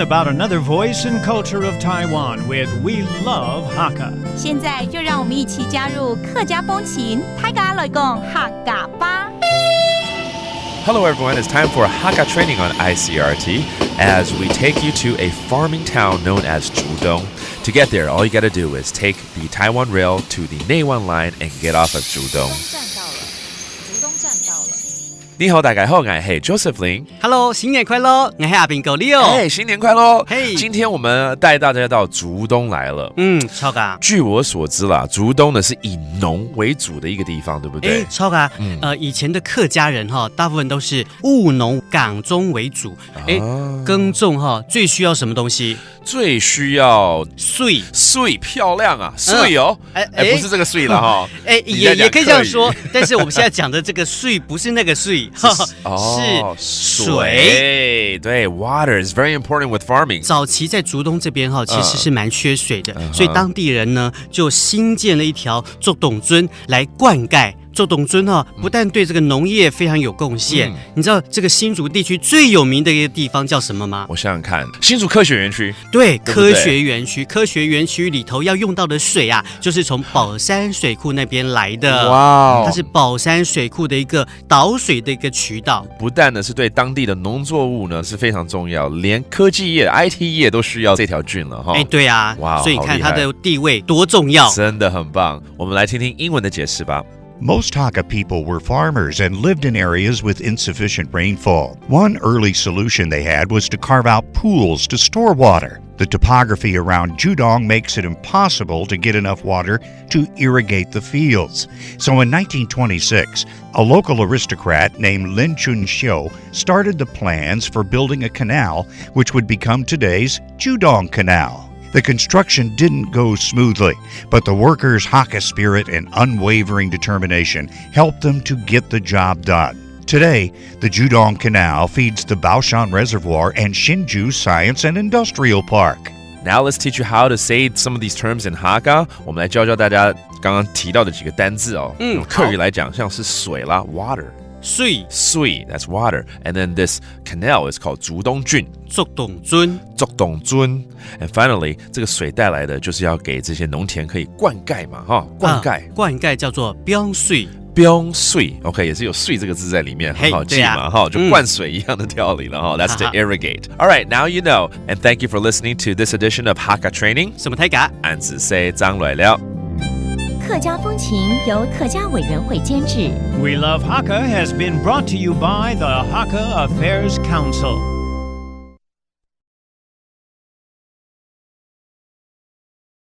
about another voice and culture of Taiwan with We Love Hakka. 现在就让我们一起加入客家风情，大家来讲客家吧。Hello everyone, it's time for Hakka training on ICRT as we take you to a farming town known as Zhudong. To get there, all you gotta do is take the Taiwan Rail to the Neiwan line and get off of Zhudong. 你好，大家好，我是 Josephine。Hello， 新年快乐！我是阿斌哥 Leo。哎，新年快乐！嘿，今天我们带大家到竹东来了。超嘎。据我所知啦，竹东呢是以农为主的一个地方，对不对？超嘎。以前的客家人哈，大部分都是务农港中为主。耕种哈，最需要什么东西？最需要穗，漂亮啊，穗哦。不是这个穗了哈。也可以这样说，但是我们现在讲的这个穗不是那个穗。是水，对 ，water is very important with farming。早期在竹东这边哈，其实是蛮缺水的，所以当地人呢就新建了一条竹洞尊来灌溉。竹洞尊哈，不但对这个农业非常有贡献，你知道这个新竹地区最有名的一个地方叫什么吗？我想想看，新竹科学园区。对，科学园区，科学园区里头要用到的水啊，就是从宝山水库那边来的。哇，它是宝山水库的一个导水的一个渠道。不但呢是对当地的农作物呢是非常重要，连科技业、IT 业都需要这条菌了哈。对啊，哇，所以你看它的地位多重要，真的很棒。我们来听听英文的解释吧。Most Hakka people were farmers and lived in areas with insufficient rainfall. One early solution they had was to carve out pools to store water. The topography around Zhudong makes it impossible to get enough water to irrigate the fields. So in 1926, a local aristocrat named Lin Chun-xiu started the plans for building a canal which would become today's Zhudong Canal.The construction didn't go smoothly, but the workers' Hakka spirit and unwavering determination helped them to get the job done. Today, the Zhudong Canal feeds the Baoshan Reservoir and Hsinchu Science and Industrial Park. Now let's teach you how to say some of these terms in Hakka. 我们来教大家刚刚提到的几个单字哦。用客语来讲，像是水啦 ，water。水 that's water. And then this canal is called 竹东郡。竹洞尊。And finally, 这个水带来的就是要给这些农田可以灌溉嘛，哈，灌溉叫做标水。OK 也是有水这个字在里面，很好记嘛，哈，就灌水一样的道理了哈。That's to irrigate. All right, now you know. And thank you for listening to this edition of Hakka Training. 什么台嘎？俺只say 张来了。客家风情由客家委员会监制。 We Love Hakka has been brought to you by the Hakka Affairs Council.